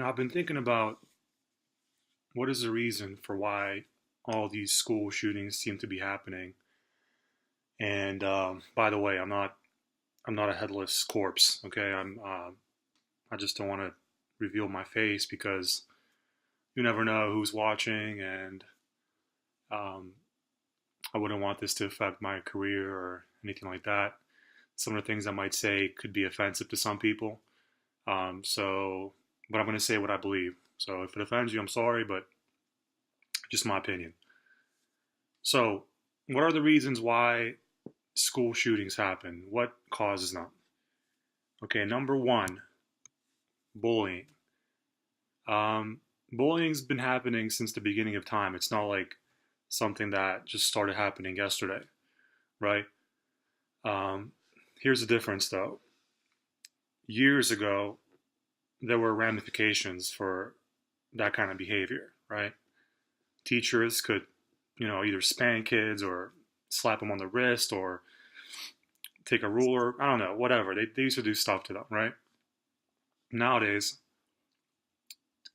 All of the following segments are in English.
I've been thinking about what is the reason for why all these school shootings seem to be happening. And by the way, I'm not a headless corpse. Okay, I just don't want to reveal my face because you never know who's watching, and um, I wouldn't want this to affect my career or anything like that. Some of the things I might say could be offensive to some people. So, but I'm going to say what I believe. So if it offends you, I'm sorry, but just my opinion. So, what are the reasons why school shootings happen? What causes them? Okay, number one, bullying. Um, Bullying's been happening since the beginning of time. It's not like something that just started happening yesterday, right? Um, Here's the difference, though. Years ago, there were ramifications for that kind of behavior, right? Teachers could, either spank kids or slap them on the wrist or take a ruler. I don't know, whatever. They used to do stuff to them, right? Nowadays,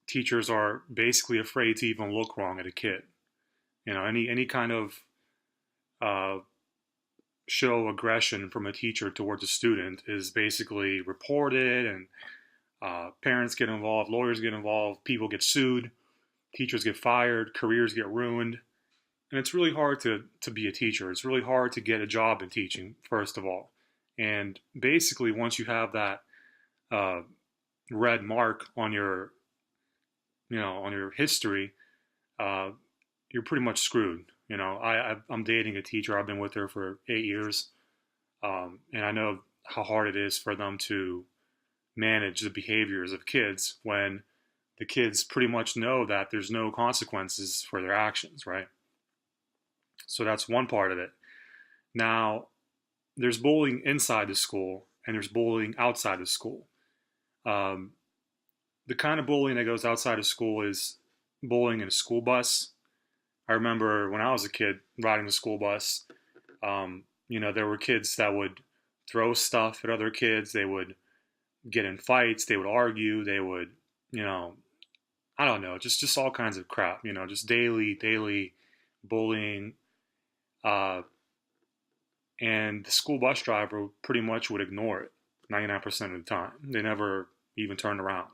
teachers are basically afraid to even look wrong at a kid. Any kind of uh, show aggression from a teacher towards a student is basically reported, and parents get involved, lawyers get involved, people get sued, teachers get fired, careers get ruined. And it's really hard to be a teacher. It's really hard to get a job in teaching, first of all. And basically, once you have that uh, red mark on your history, uh, you're pretty much screwed. I'm dating a teacher. I've been with her for 8 years, and I know how hard it is for them to manage the behaviors of kids when the kids pretty much know that there's no consequences for their actions, right? So that's one part of it. Now, there's bullying inside the school and there's bullying outside the school. Um, the kind of bullying that goes outside of school is bullying in a school bus. I remember when I was a kid riding the school bus, there were kids that would throw stuff at other kids. They would get in fights. They would argue. They would, you know, I don't know, just all kinds of crap. Just daily bullying. Uh, and the school bus driver pretty much would ignore it 99% of the time. They never even turned around.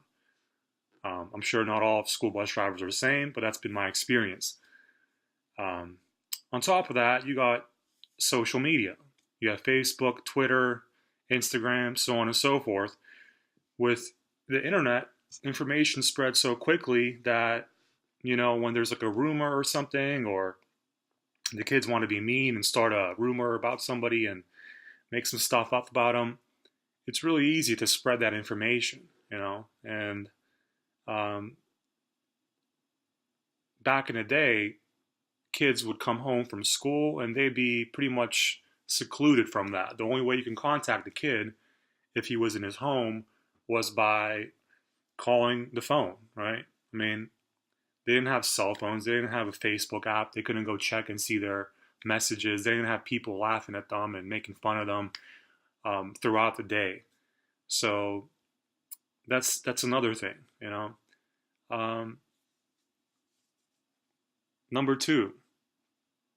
I'm sure not all school bus drivers are the same, but that's been my experience. Um, on top of that, you got social media. You have Facebook, Twitter, Instagram, so on and so forth. With the internet, information spreads so quickly that, when there's like a rumor or something, or the kids want to be mean and start a rumor about somebody and make some stuff up about them, it's really easy to spread that information. And um, back in the day, kids would come home from school and they'd be pretty much secluded from that. The only way you can contact the kid if he was in his home was by calling the phone, right? I mean, they didn't have cell phones. They didn't have a Facebook app. They couldn't go check and see their messages. They didn't have people laughing at them and making fun of them throughout the day. So that's another thing. Um, Number two,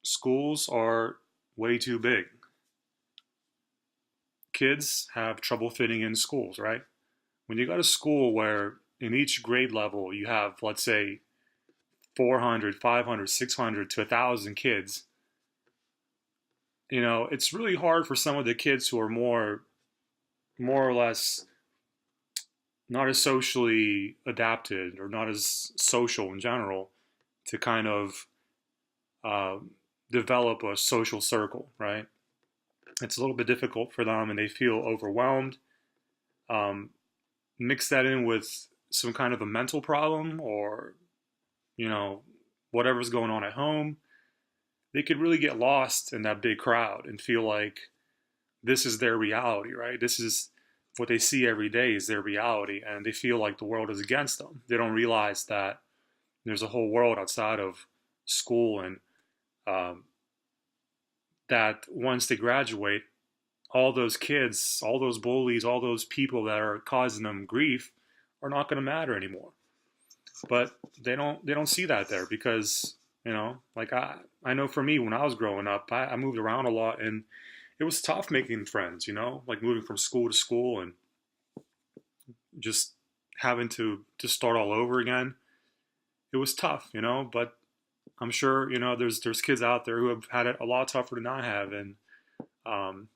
schools are way too big. Kids have trouble fitting in schools, right? When you go to school where in each grade level you have, let's say, 400, 500, 600 to 1,000 kids, it's really hard for some of the kids who are more or less not as socially adapted or not as social in general to kind of uh, develop a social circle, right? It's a little bit difficult for them and they feel overwhelmed. Um, Mix that in with some kind of a mental problem or, you know, whatever's going on at home, they could really get lost in that big crowd and feel like this is their reality, right? This is what they see every day is their reality, and they feel like the world is against them. They don't realize that there's a whole world outside of school, and um, that once they graduate, all those kids, all those bullies, all those people that are causing them grief are not going to matter anymore. But they don't see that there because like I know for me when I was growing up, I moved around a lot and it was tough making friends. Like moving from school to school and just having to start all over again. It was tough, but I'm sure there's kids out there who have had it a lot tougher than I have, and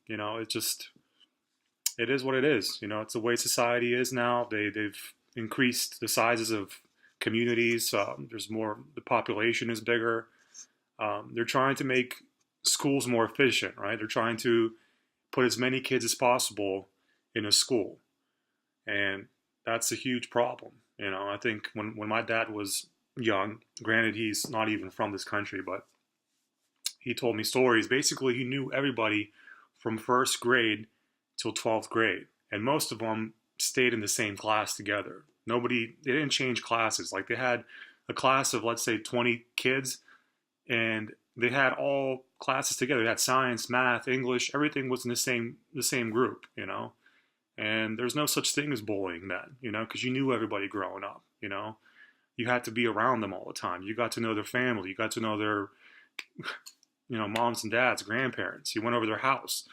it just it is what it is. It's the way society is now. They've increased the sizes of communities. There's more. The population is bigger. They're trying to make schools more efficient, right? They're trying to put as many kids as possible in a school, and that's a huge problem. I think when my dad was young, granted he's not even from this country, but he told me stories. Basically, he knew everybody from first grade till 12th grade, and most of them stayed in the same class together. They didn't change classes. Like they had a class of, let's say, 20 kids, and they had all classes together. They had science, math, English, everything was in the same group. And there's no such thing as bullying then, because you knew everybody growing up. You had to be around them all the time. You got to know their family. You got to know their, moms and dads, grandparents. You went over their house.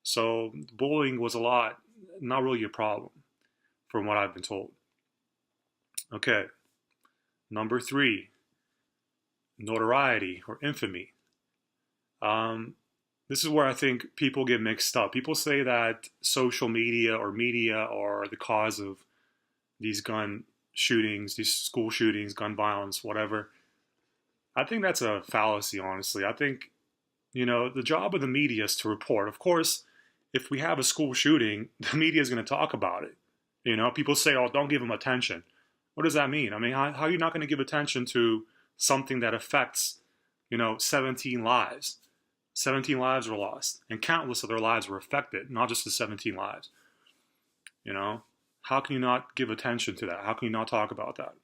So bullying was not really a problem, from what I've been told. Okay, number 3, notoriety or infamy. This is where I think people get mixed up. People say that social media or media are the cause of these gun shootings, these school shootings, gun violence, whatever. I think that's a fallacy, honestly. I think, the job of the media is to report. Of course, if we have a school shooting, the media is going to talk about it. People say, oh, don't give them attention. What does that mean? I mean, how are you not going to give attention to something that affects, 17 lives? 17 lives were lost, and countless other lives were affected, not just the 17 lives. You know, how can you not give attention to that? How can you not talk about that?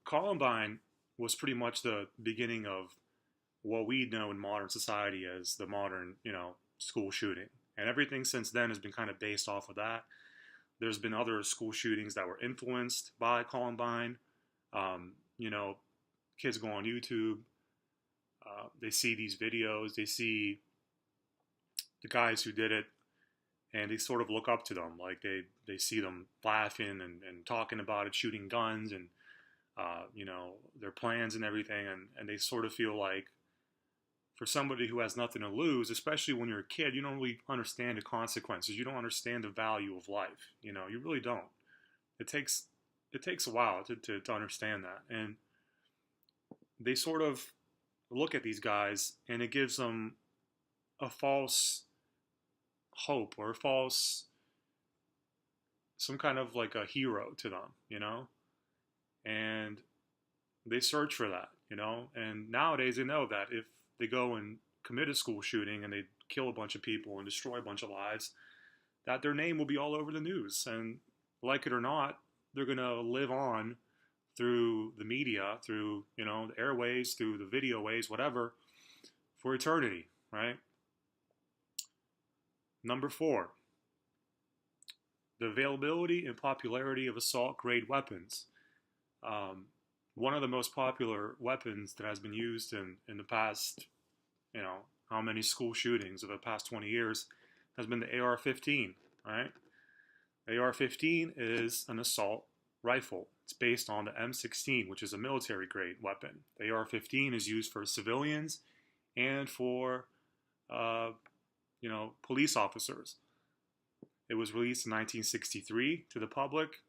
Columbine was pretty much the beginning of what we know in modern society as the modern, school shooting. And everything since then has been kind of based off of that. There's been other school shootings that were influenced by Columbine. Um, you know, Kids go on YouTube, they see these videos, they see the guys who did it, and they sort of look up to them. Like they see them laughing and talking about it, shooting guns, and their plans and everything, and they sort of feel like, for somebody who has nothing to lose, especially when you're a kid, you don't really understand the consequences. You don't understand the value of life. You really don't. It takes a while to understand that. And they sort of look at these guys, and it gives them a false hope or some kind of like a hero to them, and they search for that. And nowadays they know that if they go and commit a school shooting and they kill a bunch of people and destroy a bunch of lives, that their name will be all over the news. And like it or not, they're going to live on through the media, through, the airways, through the video ways, whatever, for eternity, right? Number 4, the availability and popularity of assault-grade weapons. One of the most popular weapons that has been used in the past, how many school shootings of the past 20 years has been the AR-15, right? AR-15 is an assault rifle. It's based on the M16, which is a military-grade weapon. The AR-15 is used for civilians and for, police officers. It was released in 1963 to the public.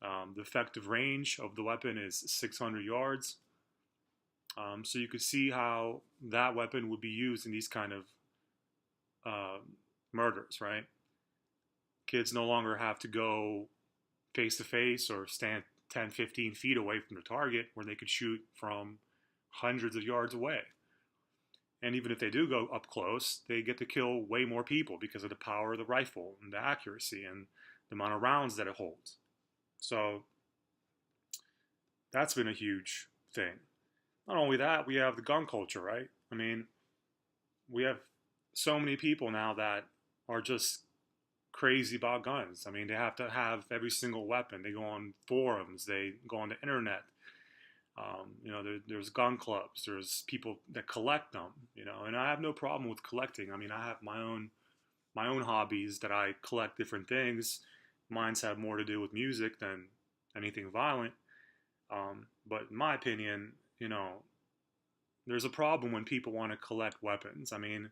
The effective range of the weapon is 600 yards. So you could see how that weapon would be used in these kind of murders, right? Kids no longer have to go face to face or stand 10, 15 feet away from the target, where they could shoot from hundreds of yards away. And even if they do go up close, they get to kill way more people because of the power of the rifle and the accuracy and the amount of rounds that it holds. So that's been a huge thing. Not only that, we have the gun culture, right? I mean, we have so many people now that are just crazy about guns. I mean, they have to have every single weapon. They go on forums, they go on the internet. There's gun clubs. There's people that collect them. And I have no problem with collecting. I mean, I have my own hobbies that I collect different things. Mine's have more to do with music than anything violent. But in my opinion, there's a problem when people want to collect weapons. I mean,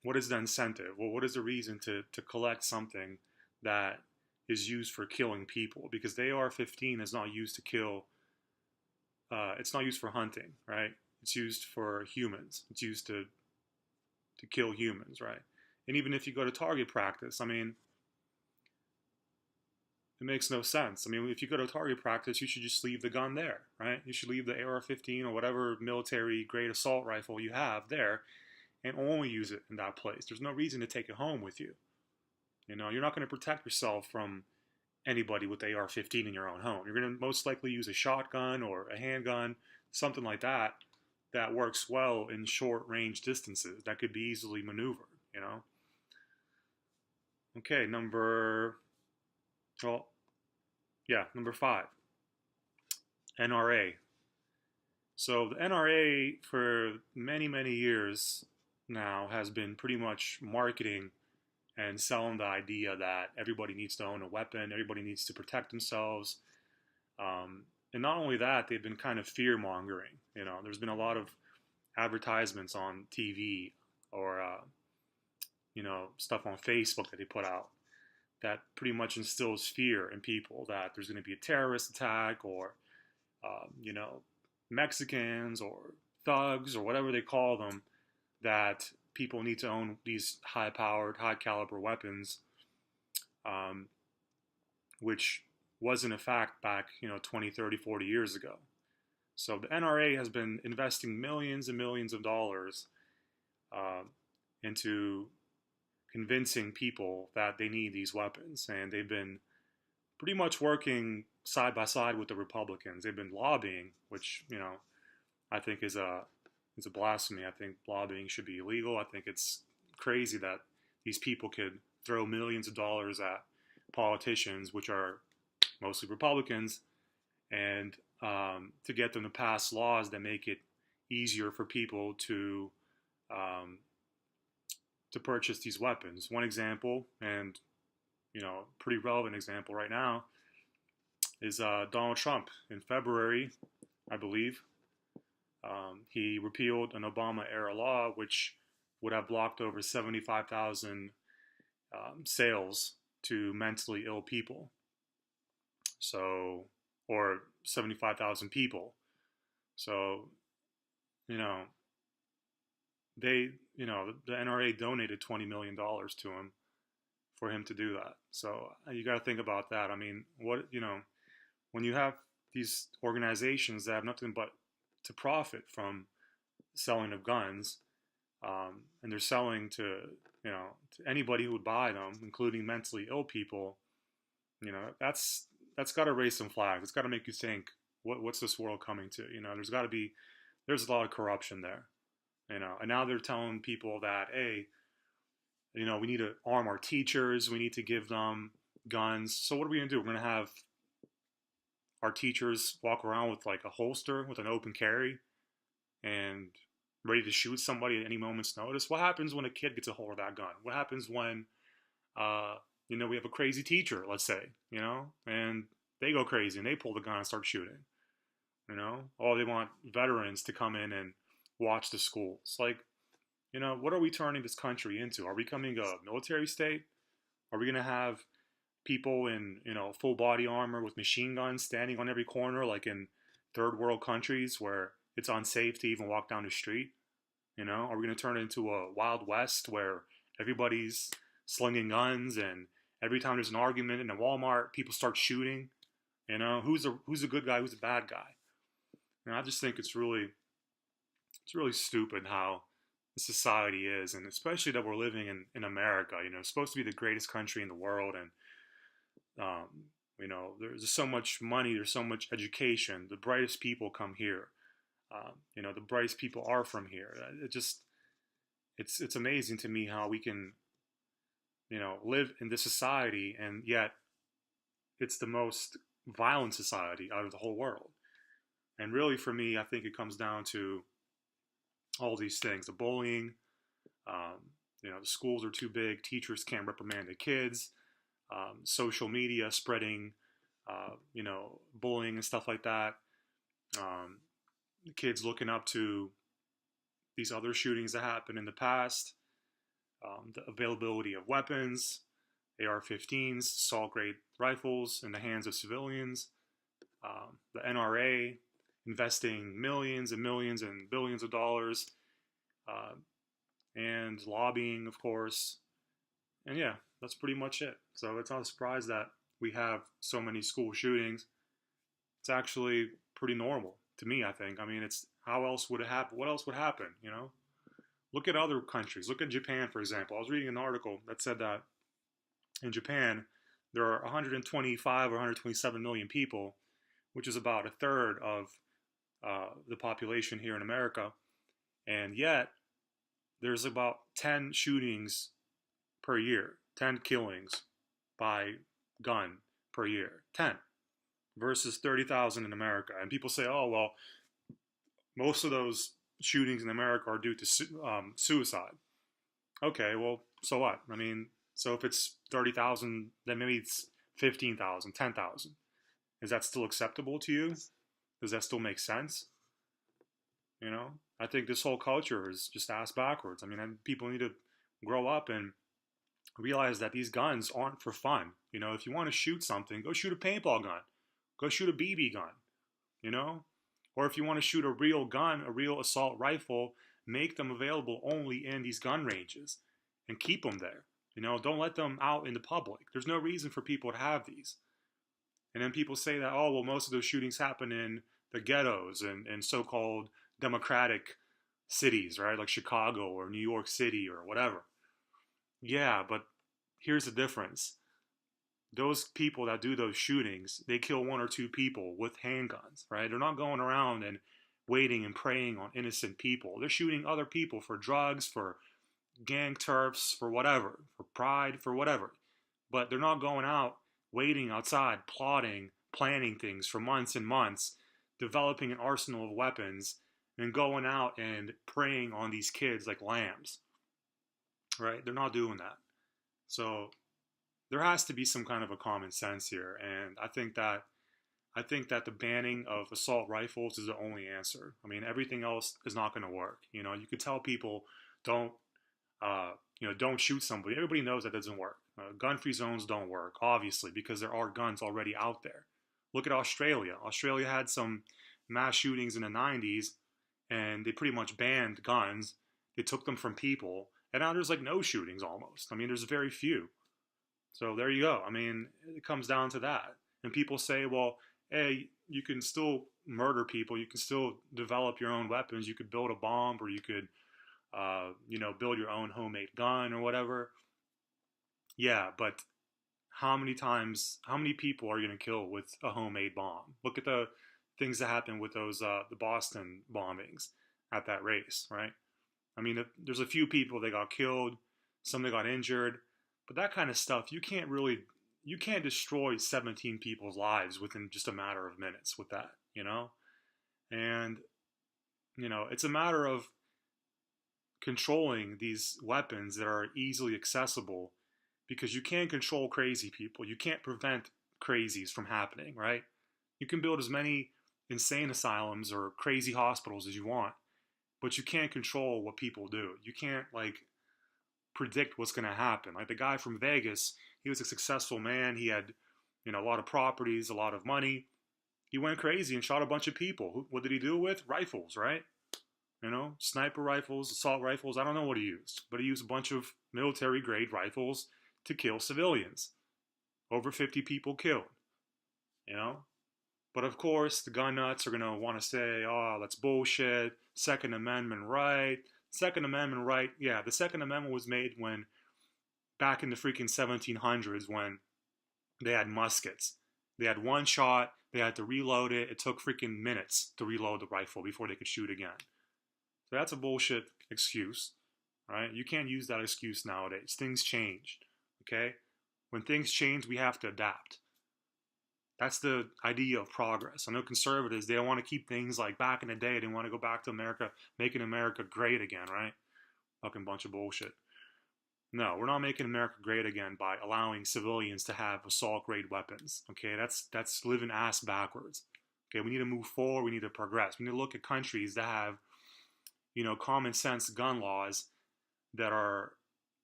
what is the incentive? Well, what is the reason to collect something that is used for killing people? Because the AR-15 is not used to kill. It's not used for hunting, right? It's used for humans. It's used to kill humans, right? And even if you go to target practice, I mean, it makes no sense. I mean, if you go to target practice, you should just leave the gun there, right? You should leave the AR-15 or whatever military grade assault rifle you have there and only use it in that place. There's no reason to take it home with you. You're not going to protect yourself from anybody with the AR-15 in your own home. You're going to most likely use a shotgun or a handgun, something like that, that works well in short range distances, that could be easily maneuvered. Okay, number 5, NRA. So the NRA for many, many years now has been pretty much marketing and selling the idea that everybody needs to own a weapon, everybody needs to protect themselves. And not only that, they've been kind of fear mongering. There's been a lot of advertisements on TV or stuff on Facebook that they put out that pretty much instills fear in people that there's going to be a terrorist attack or Mexicans or thugs or whatever they call them, that people need to own these high-powered, high-caliber weapons, which wasn't a fact back 20, 30, 40 years ago. So the NRA has been investing millions and millions of dollars into convincing people that they need these weapons, and they've been pretty much working side by side with the Republicans. They've been lobbying, which I think is a blasphemy. I think lobbying should be illegal. I think it's crazy that these people could throw millions of dollars at politicians, which are mostly Republicans, and to get them to pass laws that make it easier for people to purchase these weapons. One example, and pretty relevant example right now, is Donald Trump. In February, I believe, he repealed an Obama-era law which would have blocked over 75,000 sales to mentally ill people. So, or 75,000 people. So, the NRA donated $20 million to him for him to do that. So you got to think about that. I mean, when you have these organizations that have nothing but to profit from selling of guns, and they're selling to anybody who would buy them, including mentally ill people, that's got to raise some flags. It's got to make you think, what's this world coming to? There's a lot of corruption there. And now they're telling people that, hey, we need to arm our teachers. We need to give them guns. So what are we going to do? We're going to have our teachers walk around with like a holster with an open carry and ready to shoot somebody at any moment's notice. What happens when a kid gets a hold of that gun? What happens when, we have a crazy teacher, let's say, and they go crazy and they pull the gun and start shooting, they want veterans to come in and watch the schools. Like, what are we turning this country into? Are we becoming a military state? Are we going to have people in, full body armor with machine guns standing on every corner like in third world countries where it's unsafe to even walk down the street? Are we going to turn it into a Wild West where everybody's slinging guns and every time there's an argument in a Walmart, people start shooting? Who's a good guy? Who's a bad guy? I just think it's really stupid how the society is, and especially that we're living in America. It's supposed to be the greatest country in the world, and there's so much money, there's so much education. The brightest people come here. The brightest people are from here. It's amazing to me how we can live in this society, and yet it's the most violent society out of the whole world. And really, for me, I think it comes down to all these things: the bullying. The schools are too big. Teachers can't reprimand the kids. Social media spreading, bullying and stuff like that. Um, the kids looking up to these other shootings that happened in the past. The availability of weapons, AR-15s, assault-grade rifles in the hands of civilians. The NRA investing millions and millions and billions of dollars, and lobbying, of course. And yeah, that's pretty much it. So it's not a surprise that we have so many school shootings. It's actually pretty normal to me, I think. I mean, it's how else would it happen? What else would happen, Look at other countries. Look at Japan, for example. I was reading an article that said that in Japan, there are 125 or 127 million people, which is about a third of the population here in America. And yet, there's about 10 shootings per year, 10 killings by gun per year, 10 versus 30,000 in America. And people say, oh, well, most of those shootings in America are due to suicide. Okay, well, so what? I mean, so if it's 30,000, then maybe it's 15,000, 10,000. Is that still acceptable to you? Does that still make sense? I think this whole culture is just ass backwards. I mean, people need to grow up and realize that these guns aren't for fun. If you want to shoot something, go shoot a paintball gun. Go shoot a BB gun, Or if you want to shoot a real gun, a real assault rifle, make them available only in these gun ranges and keep them there. Don't let them out in the public. There's no reason for people to have these. And then people say that, oh, well, most of those shootings happen in the ghettos and so-called democratic cities, right? Like Chicago or New York City or whatever. Yeah, but here's the difference. Those people that do those shootings, they kill one or two people with handguns, right? They're not going around and waiting and preying on innocent people. They're shooting other people for drugs, for gang turfs, for whatever, for pride, for whatever. But they're not going out waiting outside, plotting, planning things for months and months, developing an arsenal of weapons, and going out and preying on these kids like lambs, right? They're not doing that. So there has to be some kind of a common sense here, and I think that the banning of assault rifles is the only answer. I mean, everything else is not going to work. You could tell people don't shoot somebody. Everybody knows that doesn't work. Gun-free zones don't work, obviously, because there are guns already out there. Look at Australia. Australia had some mass shootings in the 90s, and they pretty much banned guns. They took them from people, and now there's like no shootings almost. I mean, there's very few. So there you go. I mean, it comes down to that. And people say, well, hey, you can still murder people. You can still develop your own weapons. You could build a bomb, or you could, build your own homemade gun or whatever. Yeah, but how many people are you going to kill with a homemade bomb? Look at the things that happened with those, the Boston bombings at that race, right? I mean, there's a few people that got killed, some that got injured. But that kind of stuff, you can't destroy 17 people's lives within just a matter of minutes with that, And, it's a matter of controlling these weapons that are easily accessible, because you can't control crazy people. You can't prevent crazies from happening, right? You can build as many insane asylums or crazy hospitals as you want, but you can't control what people do. You can't, predict what's going to happen. Like the guy from Vegas, he was a successful man. He had, a lot of properties, a lot of money. He went crazy and shot a bunch of people. What did he do it with? Rifles, right? Sniper rifles, assault rifles. I don't know what he used, but he used a bunch of military-grade rifles to kill civilians. Over 50 people killed, But of course, the gun nuts are going to want to say, oh, that's bullshit. Second Amendment right. Second Amendment right. Yeah, the Second Amendment was made back in the freaking 1700s, when they had muskets. They had one shot. They had to reload it. It took freaking minutes to reload the rifle before they could shoot again. So that's a bullshit excuse, right? You can't use that excuse nowadays. Things changed. Okay? When things change, we have to adapt. That's the idea of progress. I know conservatives, they want to keep things like back in the day. They want to go back to America, making America great again, right? Fucking bunch of bullshit. No, we're not making America great again by allowing civilians to have assault-grade weapons. Okay, that's living ass backwards. Okay, we need to move forward. We need to progress. We need to look at countries that have, common sense gun laws that are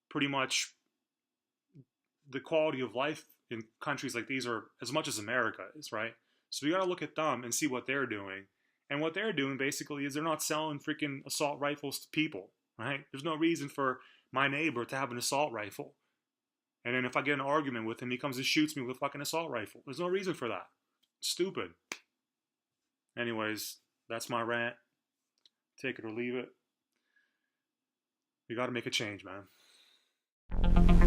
pretty much the quality of life in countries like these are as much as America is, right? So we got to look at them and see what they're doing. And what they're doing basically is they're not selling freaking assault rifles to people, right? There's no reason for my neighbor to have an assault rifle. And then if I get in an argument with him, he comes and shoots me with a fucking assault rifle. There's no reason for that. Stupid. Anyways, that's my rant. Take it or leave it. We got to make a change, man.